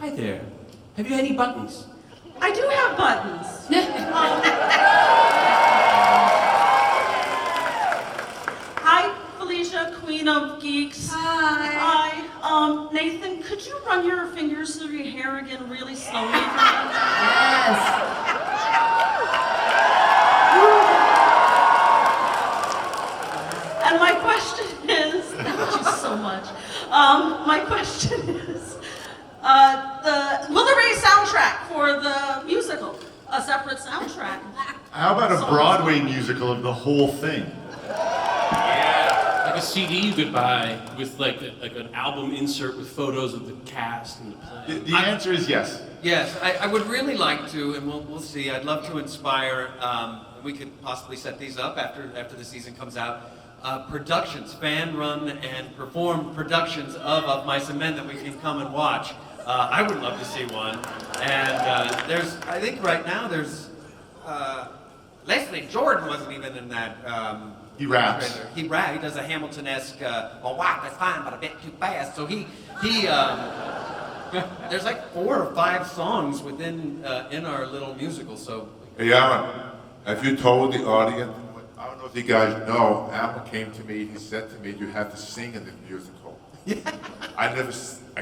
Hi there. Have you any buttons? I do have buttons. Hi, Felicia, Queen of Geeks. Hi. Hi. Nathan, could you run your fingers through your hair again really slowly for me? Yes. And my question is, thank you so much. My question is, will there be a soundtrack for the musical? A separate soundtrack? How about a Broadway musical of the whole thing? Yeah. Like a CD you could buy with like an album insert with photos of the cast and the play. The answer is yes. Yes, I would really like to, and we'll see. I'd love to inspire. We could possibly set these up after the season comes out. Productions, fan-run and performed productions of Mice and Men that we can come and watch. I would love to see one. And I think right now there's Leslie Jordan wasn't even in that. He raps. Trailer. He does a Hamilton-esque. My wife is fine, but a bit too fast. So he. There's like 4 or 5 songs within in our little musical. So. Hey, Alan, have you told the audience? I don't know if you guys know. Alan came to me. He said to me, "You have to sing in the musical." Yeah. I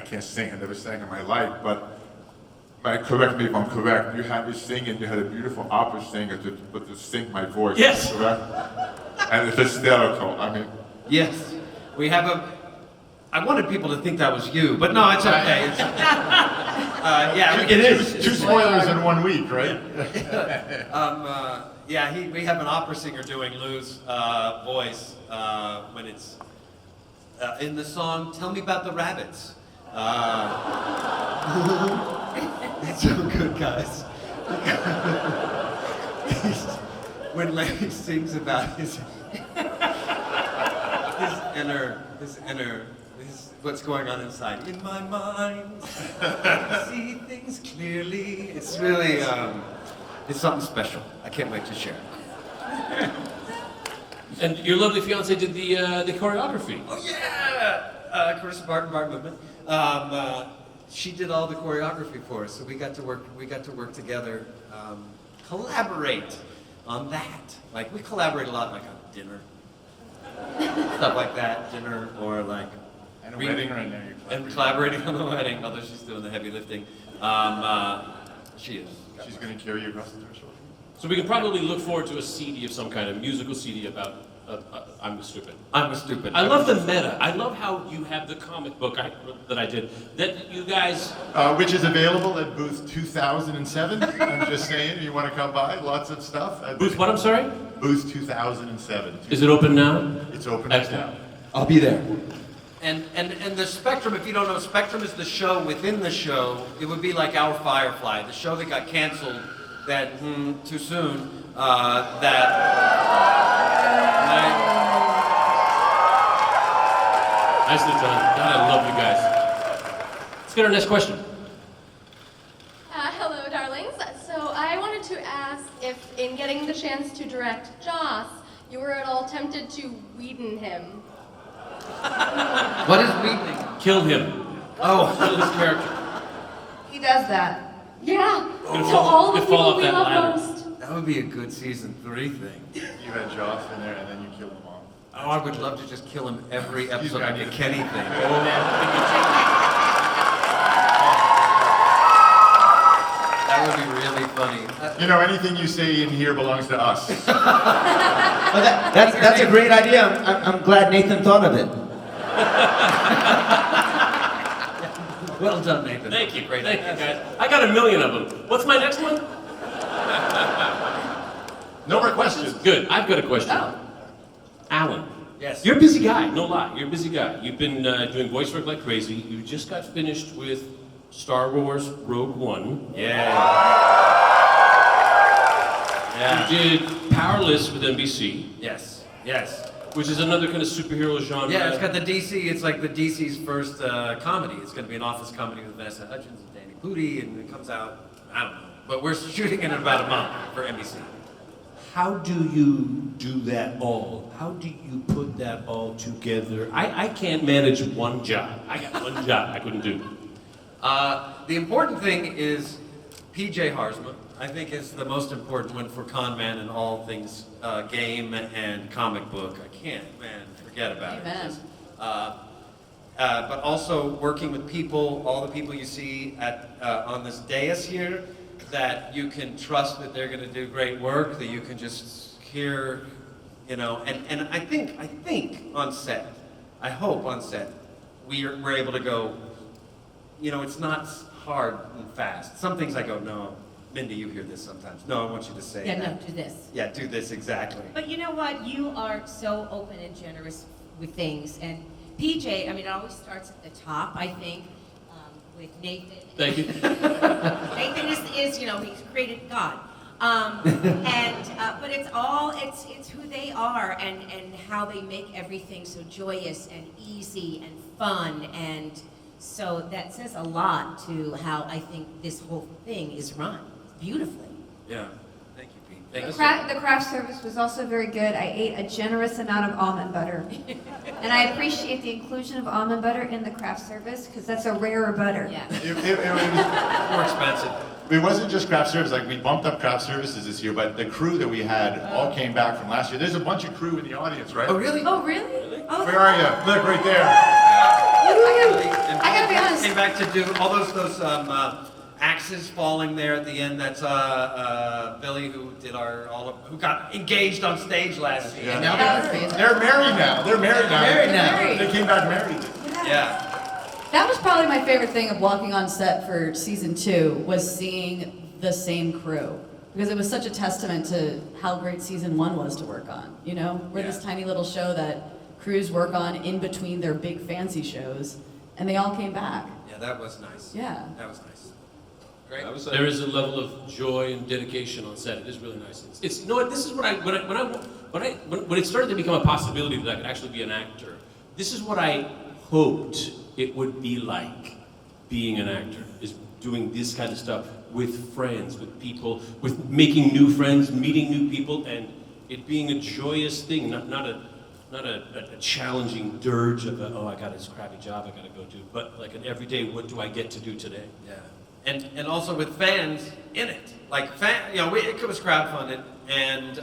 can't sing. I never sang in my life. But correct me if I'm correct. You had me singing. You had a beautiful opera singer to sing my voice. Yes. Correct. And it's hysterical. I mean. Yes, we have a. I wanted people to think that was you, but no, it's okay. It's, yeah, it is. Two spoilers in 1 week, right? We have an opera singer doing Lou's voice when it's in the song "Tell Me About the Rabbits." It's so good, guys. When Larry sings about his what's going on inside. In my mind, I see things clearly. It's really, it's something special. I can't wait to share. And your lovely fiance did the choreography. Oh yeah, Carissa Barton Movement. She did all the choreography for us, so we got to work together, collaborate on that. Like we collaborate a lot, like on dinner, stuff like that, dinner or like. And a wedding right now. And collaborating on the wedding, although she's doing the heavy lifting. She is. She's going to carry you across the threshold. So we could probably look forward to a CD of some kind, a musical CD about I'm Stupid. I'm a Stupid. I love the meta. I love how you have the comic book that I did. That you guys... Which is available at booth 2007. I'm just saying, you want to come by, lots of stuff. Booth what, I'm sorry? Booth 2007. Is it open now? It's open right Excellent. now. I'll be there. And the Spectrum, if you don't know, Spectrum is the show within the show. It would be like our Firefly, the show that got canceled that too soon. Nicely done. God, I love you guys. Let's get our next question. Hello, darlings. So I wanted to ask if, in getting the chance to direct Joss, you were at all tempted to Whedon him. What is Wheatley? Kill him. Oh, Kill his character. He does that. Yeah. Gonna So fall- all the gonna fall people off we that love ladder. most. that would be a good season 3 thing. You had Joss in there, and then you killed them all. Oh, I would love to just kill him every episode me, I like need a to- Kenny thing. That would be really funny. You know, anything you say in here belongs to us. Well, that's a great idea. I'm glad Nathan thought of it. Well done, Nathan. Thank you. Great Thank you, idea. guys. I got a million of them. What's my next one? No more questions. Good. I've got a question. Oh. Alan. Yes. You're a busy guy. No lie. You're a busy guy. You've been doing voice work like crazy. You just got finished with Star Wars Rogue One. Yeah. You did Powerless with NBC, Yes. Yes. which is another kind of superhero genre. Yeah, it's got the DC. It's like the DC's first comedy. It's going to be an office comedy with Vanessa Hudgens and Danny Pudi, and it comes out. I don't know, but we're shooting it in about a month for NBC. How do you do that all? How do you put that all together? I can't manage one job. I got one job I couldn't do. The important thing is PJ Haarsma, I think, is the most important one for Con Man and all things game and comic book. I can't, forget about it. Amen. But also working with people, all the people you see at on this dais here, that you can trust that they're going to do great work, that you can just hear, and I think on set, I hope on set, we're able to go, it's not hard and fast. Some things I go, no, Mindy, you hear this sometimes. No, I want you to say Yeah, that. no, do this. Yeah, do this exactly. But you know what? You are so open and generous with things. And PJ, it always starts at the top, I think, with Nathan. Thank you. Nathan is he's created God. But it's who they are and how they make everything so joyous and easy and fun. And so that says a lot to how I think this whole thing is run beautifully. Yeah. Thank you, Pete. Thank you. The craft service was also very good. I ate a generous amount of almond butter. And I appreciate the inclusion of almond butter in the craft service because that's a rarer butter. Yeah. It was, More expensive. it wasn't just craft service, like we bumped up craft services this year, but the crew that we had all came back from last year. There's a bunch of crew in the audience, right? Oh, really? Oh, really? Oh, Where are you? Look, right there. I gotta be honest. Came back to do all those axes falling there at the end. That's Billy who did who got engaged on stage last year. Yeah. Now They're married now. They're married now. Married now. They came back married. Yeah. That was probably my favorite thing of walking on set for season 2 was seeing the same crew. Because it was such a testament to how great season 1 was to work on. We're this tiny little show that crews work on in between their big fancy shows, and they all came back. Yeah, that was nice. Yeah. That was nice. Great. There is a level of joy and dedication on set. It is really nice. It's this is what when it started to become a possibility that I could actually be an actor. This is what I hoped it would be like being an actor, is doing this kind of stuff with friends, with people, with making new friends, meeting new people, and it being a joyous thing, not a challenging dirge of I got this crappy job I got to go do, but like an everyday, what do I get to do today? Yeah. And also with fans in it. Like, it was crowdfunded, and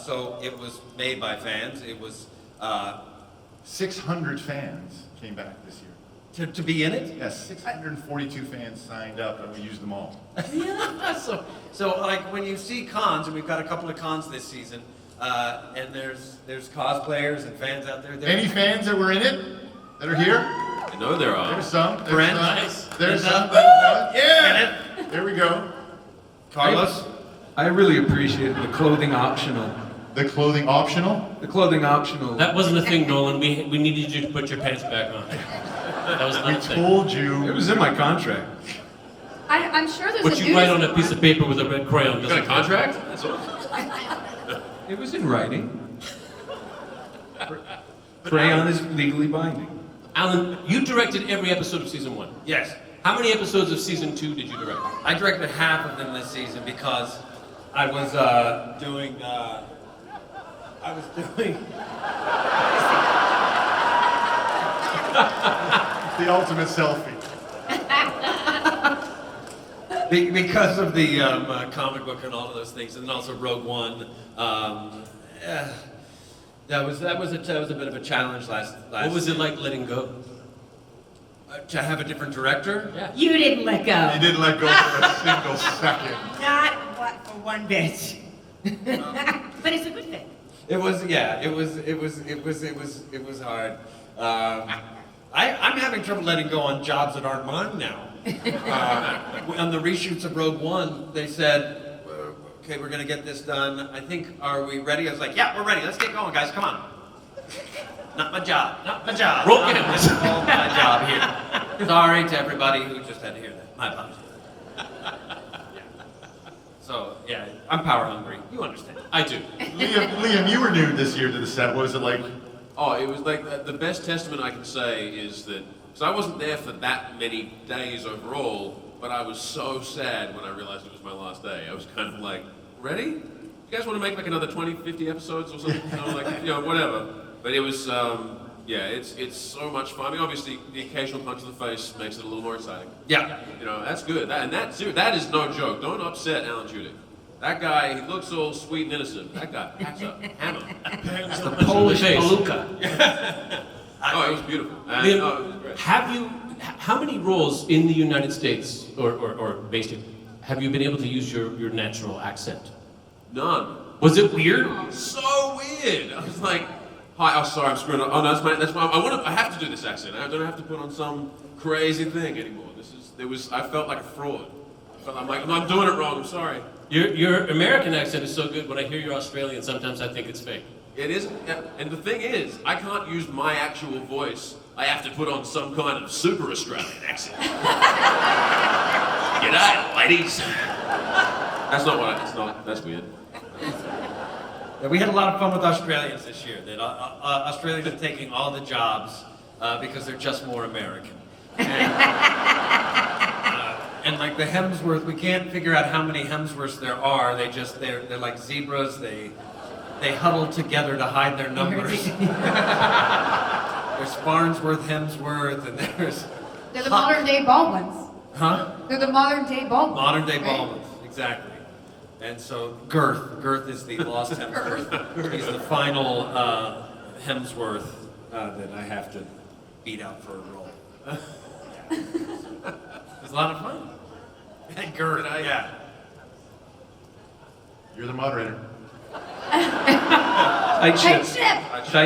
so it was made by fans. It was 600 fans came back this year. to be in it. Yes, 642 fans signed up, and we used them all. So like when you see cons, and we've got a couple of cons this season, and there's cosplayers and fans out there. Any fans that were in it that are here? I know there are. There's some. There's Brent, some. nice. There's Linda. some. Yeah. Kenneth, There we go. Carlos. I really appreciate the clothing optional. The clothing optional? The clothing optional. That wasn't a thing, Nolan. We needed you to put your pants back on. That was We not a thing. told you. It was in my contract. I'm sure there's What a you write on nudist- a piece of paper with a red crayon. You got a contract? That's all. It was in writing. Crayon is legally binding. Alan, you directed every episode of season 1. Yes. How many episodes of season 2 did you direct? I directed half of them this season because I was doing. The ultimate selfie. Because of the comic book and all of those things, and then also Rogue One. That was a bit of a challenge last. What was it like letting go? To have a different director? Yeah. You didn't let go. He didn't let go for a single second. Not for one bit. But it's a good thing. It was hard. I'm having trouble letting go on jobs that aren't mine now. On the reshoots of Rogue One, they said, okay, we're gonna get this done. I think, are we ready? I was like, yeah, we're ready. Let's get going, guys. Come on. Not my job. Not my job. Roll Not cameras. all my job here. Sorry to everybody who just had to hear that. My apologies. So, yeah, I'm power hungry. You understand. I do. Liam, you were new this year to the set. What was it like? Oh, it was like the best testament I can say is that, because I wasn't there for that many days overall, but I was so sad when I realized it was my last day. I was kind of like, ready? You guys want to make like another 20, 50 episodes or something? Whatever. But it was, Yeah, it's so much fun. I mean, obviously, the occasional punch to the face makes it a little more exciting. Yeah. You know, that's good. That is no joke. Don't upset Alan Tudyk. That guy, he looks all sweet and innocent. That guy packs a hammer. That's the Polish palooka. Oh, it was beautiful. And, Liam, it was great. how many roles in the United States, or basically, have you been able to use your natural accent? None. Was it weird? So weird. I was like, hi, oh sorry, I'm screwing up. Oh no, that's my, I have to do this accent. I don't have to put on some crazy thing anymore. I felt like a fraud. I'm like, no, I'm doing it wrong, I'm sorry. Your American accent is so good, when I hear you're Australian, sometimes I think it's fake. It is, and the thing is, I can't use my actual voice. I have to put on some kind of super Australian accent. G'day, ladies. That's not what it's not, that's weird. Yeah, we had a lot of fun with Australians this year. That Australians are taking all the jobs because they're just more American. And like the Hemsworth, we can't figure out how many Hemsworths there are. They're like zebras. They huddle together to hide their numbers. There's Farnsworth, Hemsworth, and there's. They're the modern day Baldwins. Huh? They're the modern day Baldwins. Modern day right? Baldwins, exactly. And so Girth is the lost Hemsworth. He's the final Hemsworth that I have to beat out for a role. It was a lot of fun. And Girth, yeah. You're the moderator. Tight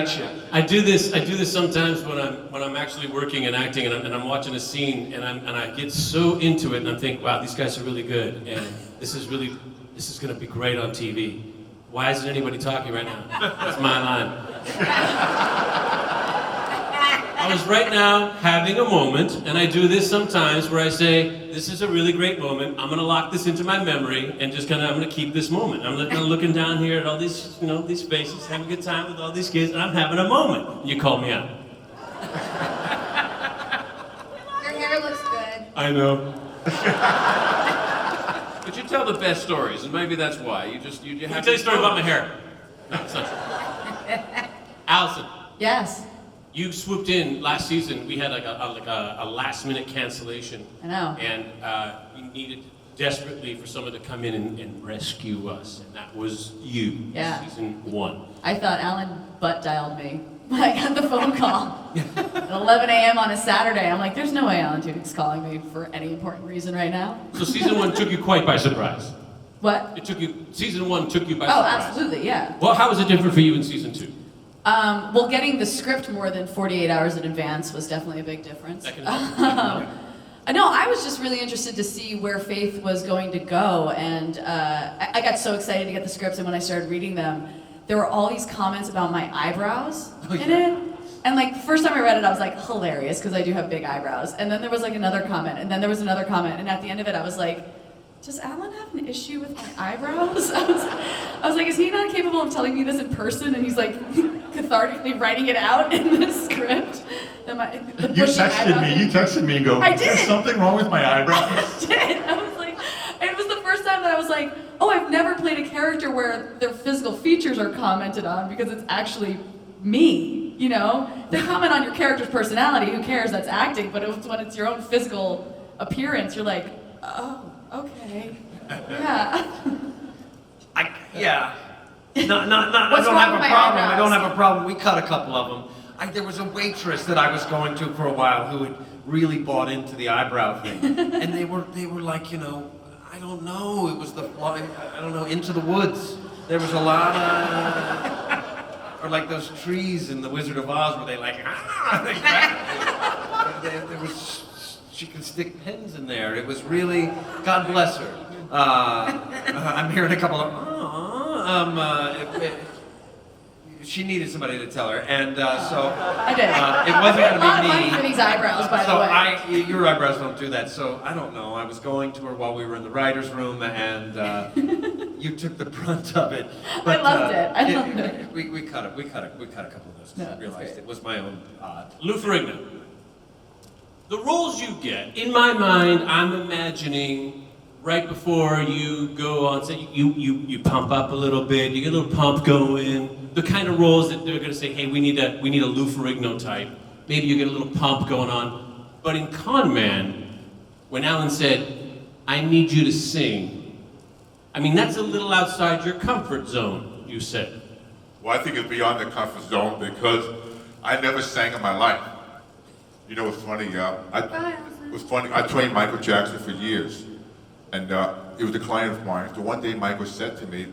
ship. I do this sometimes when I'm actually working and acting and I'm watching a scene and I get so into it and I'm thinking, wow, these guys are really good and this is gonna be great on TV. Why isn't anybody talking right now? That's my line. I was right now having a moment, and I do this sometimes where I say, this is a really great moment, I'm gonna lock this into my memory, and I'm gonna keep this moment. I'm looking down here at all these, these faces, having a good time with all these kids, and I'm having a moment. And you call me out. Your hair looks good. I know. But you tell the best stories, and maybe that's why. You Let me tell you a story about my hair. No, it's not true. Allison. Yes. You swooped in last season. We had like a last minute cancellation. I know. And we needed desperately for someone to come in and rescue us. And that was you. Yeah. Season 1. I thought Alan butt dialed me when I got the phone call at 11 a.m. on a Saturday. I'm like, there's no way Alan Tudyk's calling me for any important reason right now. So season 1 took you quite by surprise. What? Season 1 took you by surprise. Oh, absolutely, yeah. Well, how was it different for you in season 2? Well, getting the script more than 48 hours in advance was definitely a big difference. No, I was just really interested to see where Faith was going to go, and I got so excited to get the scripts, and when I started reading them, there were all these comments about my eyebrows in it. And like, the first time I read it, I was like, hilarious, because I do have big eyebrows. And then there was like another comment, and then there was another comment, and at the end of it, I was like, does Alan have an issue with my eyebrows? I was like, is he not capable of telling me this in person? And he's like cathartically writing it out in the script. You texted me and go, I did. There's something wrong with my eyebrows? I did. I was like, it was the first time that I was like, oh, I've never played a character where their physical features are commented on because it's actually me, They comment on your character's personality, who cares, that's acting, but when it's your own physical appearance, you're like, oh. Okay. Yeah. Yeah. I don't wrong with my have eyebrows? I don't have a problem. We cut a couple of them. There was a waitress that I was going to for a while who had really bought into the eyebrow thing, and they were like, I don't know. It was Into the Woods. There was a lot of, or like those trees in The Wizard of Oz where they there was. She could stick pins in there. It was really, God bless her. I'm hearing a couple of, she needed somebody to tell her, and so I did. It wasn't going to be me. A lot of money for these eyebrows, by the way. Your eyebrows don't do that. So I don't know. I was going to her while we were in the writers' room, and you took the brunt of it. But, I loved it. I loved it. We cut it. We cut a couple of those because I realized it was my own odd. Lou Ferrigno. The roles you get, in my mind, I'm imagining right before you go on set, you pump up a little bit, you get a little pump going. The kind of roles that they're gonna say, hey, we need a Lou Ferrigno type. Maybe you get a little pump going on. But in Con Man, when Alan said, I need you to sing, I mean, that's a little outside your comfort zone, you said. Well, I think it's beyond the comfort zone because I never sang in my life. You know, it's funny, I trained Michael Jackson for years. And it was a client of mine. So one day Michael said to me,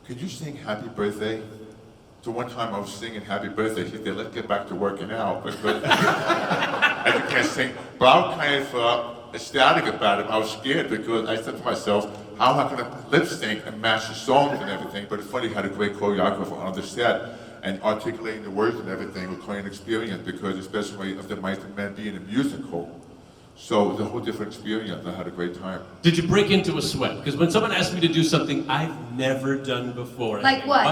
could you sing Happy Birthday? So one time I was singing Happy Birthday. He said, let's get back to working out. But I can't sing. But I was kind of ecstatic about it. I was scared because I said to myself, how am I going to lip sync and match the songs and everything? But it's funny, he had a great choreographer on the set and articulating the words and everything was quite an experience because especially of the Mice and Men being a musical. So it was a whole different experience. I had a great time. Did you break into a sweat? Because when someone asks me to do something I've never done before. Like what?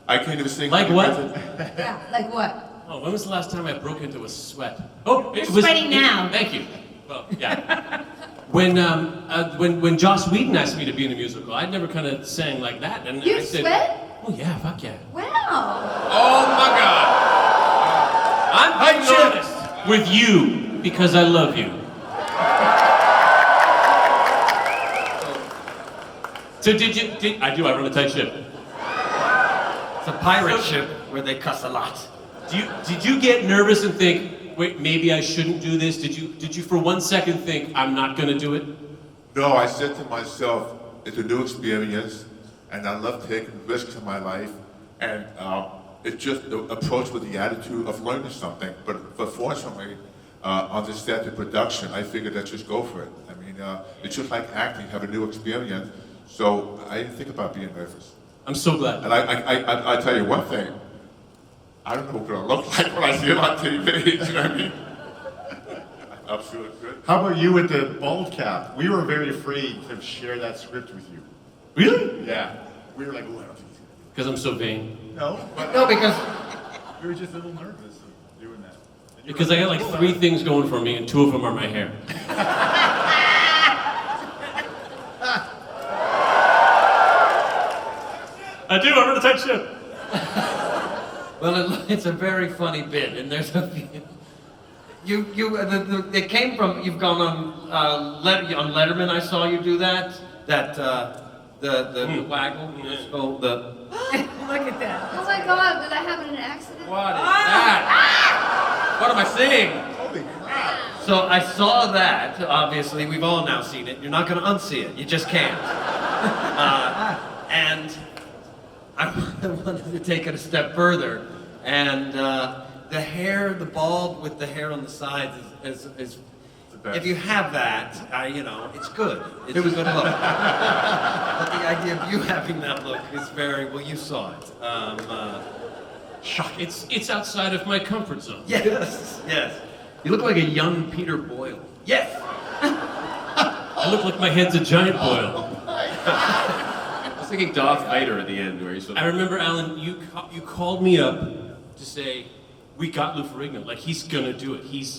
I can't even sing. Like what? Yeah, like what? Oh, when was the last time I broke into a sweat? Oh, You're sweating now. Thank you. Well, yeah. When Joss Whedon asked me to be in a musical, I'd never kind of sang like that. And You I said, sweat? oh yeah, fuck yeah. Wow. Oh my God! I'm being honest with you because I love you. So I run a tight ship. It's a pirate ship where they cuss a lot. Did you get nervous and think, wait, maybe I shouldn't do this? Did you for 1 second think, I'm not gonna do it? No, I said to myself, it's a new experience, and I love taking risks in my life, and it's just approached with the attitude of learning something. But fortunately, on the set of production, I figured let's just go for it. I mean, it's just like acting, have a new experience. So I didn't think about being nervous. I'm so glad. And I tell you one thing, I don't know what it's gonna look like when I see it on TV, you know what I mean? I'm sure it's good. How about you with the bald cap? We were very afraid to share that script with you. Really? Yeah. We were like, oh, I don't think he's gonna do Because I'm so vain. it. No, but No, because we were just a little nervous of doing that. And you Because were I got like 3 things going for me, and 2 of them are my hair. I do. I run a tight ship. well, it's a very funny bit, and there's a few. It came from you've gone on Letterman. I saw you do that. The waggle. So Look at that. Oh my God, did I have an accident? What is that? What am I seeing? Holy crap. So I saw that. Obviously, we've all now seen it. You're not going to unsee it. You just can't. And I wanted to take it a step further. And the hair, the bald with the hair on the sides is if you have that, it's good. It's a good look. But the idea of you having that look is well, you saw it. Shocking. It's outside of my comfort zone. Yes. You look like a young Peter Boyle. Yes. I look like my head's a giant boil. I was thinking Darth Vader at the end, where he's sort of... I remember, Alan, you called me up to say, we got Lou Ferrigno. Like, he's gonna do it. You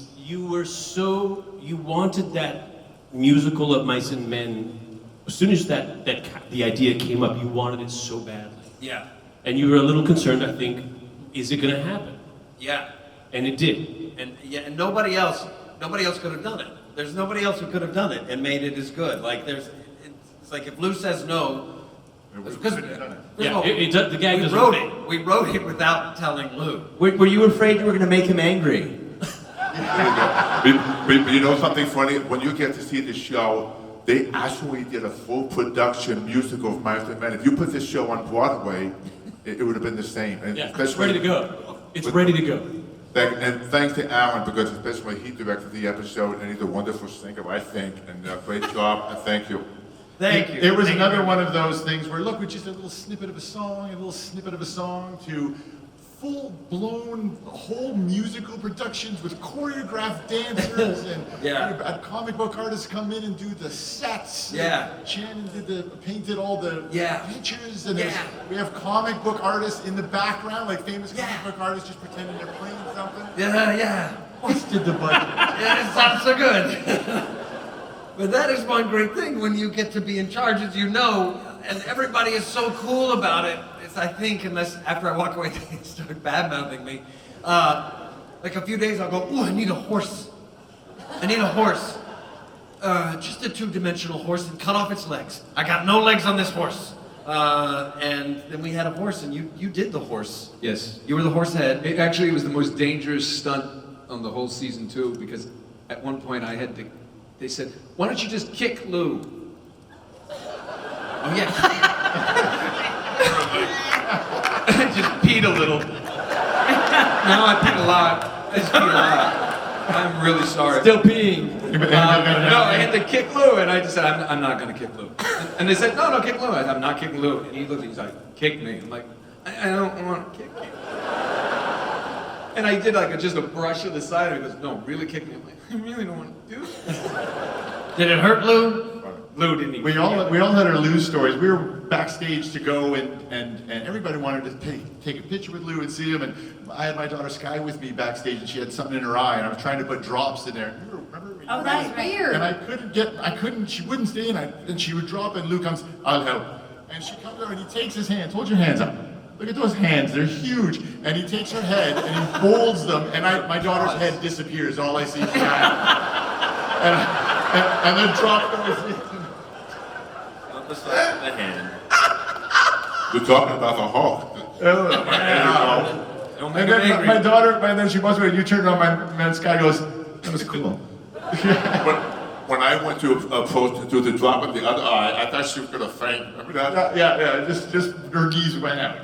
wanted that musical of Mice and Men. As soon as the idea came up, you wanted it so badly. Yeah. And you were a little concerned, I think, is it gonna happen? Yeah. And it did. And nobody else could have done it. There's nobody else who could have done it and made it as good. Like it's like if Lou says no, because the gag doesn't. We wrote it without telling Lou. Were you afraid you were going to make him angry? But you know something funny? When you get to see the show, they actually did a full production musical of Mice and Men. If you put this show on Broadway, it would have been the same. And Yeah, it's ready to go. It's ready to go. And thanks to Alan, because especially he directed the episode, and he's a wonderful singer, I think. And great job, and thank you. Thank you. It was another one of those things where, look, we just a little snippet of a song, to full-blown whole musical productions with choreographed dancers and Yeah. comic book artists come in and do the sets. Yeah. Shannon painted all the Yeah. pictures, and Yeah. we have comic book artists in the background, like famous comic book artists just pretending they're playing something. Yeah. Busted the budget. Yeah, it sounds so good. But that is one great thing when you get to be in charge, as you know, and everybody is so cool about it. It's, I think, unless after I walk away, they start bad-mouthing me. Like a few days, I'll go, ooh, I need a horse. I need a horse. Just a two-dimensional horse and cut off its legs. I got no legs on this horse. And then we had a horse, and you did the horse. Yes. You were the horse head. It actually was the most dangerous stunt on the whole season 2 because at one point they said, why don't you just kick Lou? Oh, yeah. I just peed a little. No, I peed a lot. I just peed a lot. I'm really sorry. Still peeing. No, I had to kick Lou, and I just said, I'm not going to kick Lou. And they said, no, kick Lou. I said, I'm not kicking Lou. And he looked, he's like, kick me. I'm like, I don't want to kick you. And I did like just a brush to the side, and he goes, no, really kick me. I'm like, I really don't want to do this. Did it hurt Lou? Lou didn't even. We all had our Lou stories. We were backstage to go, and everybody wanted to take a picture with Lou and see him. And I had my daughter Sky with me backstage, and she had something in her eye, and I was trying to put drops in there. Remember? Oh, that's weird. And I couldn't. She wouldn't stay, and she would drop, and Lou comes, I'll help. And she comes over, and he takes his hands. Hold your hands up. Look at those hands, they're huge. And he takes her head, and he folds them, and my daughter's head disappears. All I see is behind. And then drop goes. Not the size of the hand. You're talking about the Hulk. Don't make And him then angry. my daughter, and then she walks away, and you turn on my man, Sky goes, that was cool. When I went to do the drop in the other eye, I thought she was gonna faint. Remember that? Yeah, just her knees went out.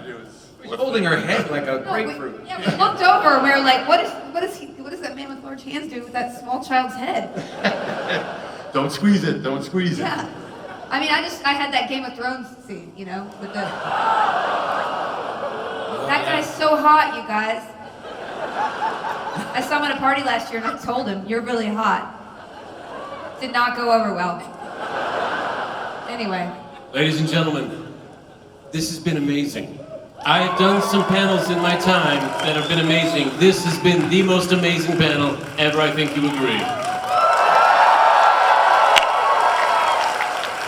He's holding her head like a grapefruit. We looked over and we were like, what does that man with large hands do with that small child's head? Don't squeeze it. Don't squeeze it. Yeah. I mean, I had that Game of Thrones scene, you know, with the. That guy's so hot, you guys. I saw him at a party last year and I told him, you're really hot. Did not go over well. Anyway. Ladies and gentlemen, this has been amazing. I have done some panels in my time that have been amazing. This has been the most amazing panel ever, I think you agree.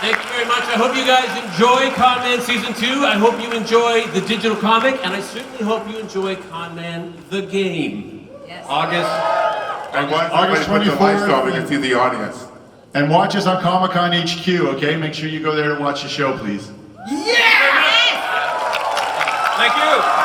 Thank you very much. I hope you guys enjoy Con Man Season 2. I hope you enjoy the digital comic, and I certainly hope you enjoy Con Man the game. Yes. August August 24th. Put the lights on, we 24th. can see the audience. And watch us on Comic-Con HQ, okay? Make sure you go there to watch the show, please. Thank you.